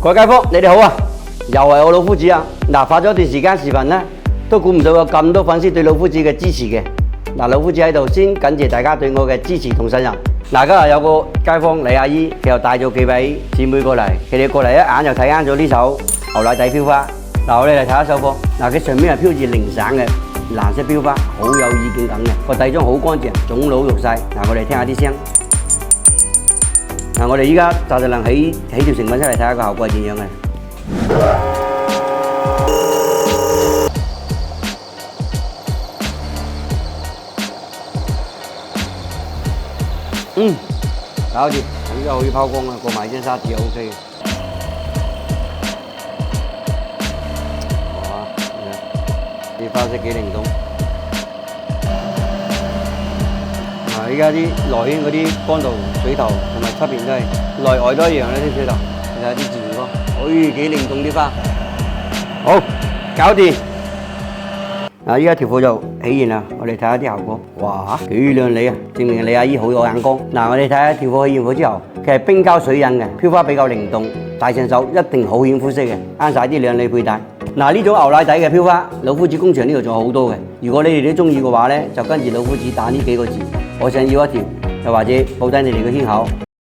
各位街坊，你哋好啊！又係我老夫子啊！嗱，發咗一段時間視頻咧，都估唔到有咁多粉絲對老夫子嘅支持嘅。嗱，老夫子喺度先感謝大家對我嘅支持同信任。嗱，今日有個街坊李阿姨，佢又帶咗幾位姊妹過嚟，佢哋過嚟一眼就睇啱咗呢首牛奶底飄花。嗱，我哋嚟睇下首歌。嗱，佢上面係飄住零散嘅藍色飄花，好有意境感嘅。個底妝好乾淨，種老肉晒。嗱，我哋聽下啲聲。嗱，我哋依家就能起條成品出嚟睇下個效果係點樣嘅。搞掂，依家可以拋光啦，過埋張砂紙就 OK 嘅。哇，啲花色幾靈動。依家啲內圈嗰啲光度、水頭同埋側邊都係內外都一樣啦，啲水頭。你睇下啲自然光，幾靈動啲花。好，搞掂。嗱，依家條貨就起現啦，我哋睇下啲效果。哇，幾靚麗啊！證明李阿姨好有眼光。嗱，我哋睇下條貨起現貨之後，佢係冰膠水印嘅，飄花比較靈動，戴上手一定好顯膚色嘅，啱晒啲靚女佩戴。嗱，呢種牛奶底嘅飄花，老夫子工場呢度仲有好多嘅。如果你哋都中意嘅話咧，就跟住老夫子打呢幾個字，我想要一條，又或者報低你哋嘅圈口，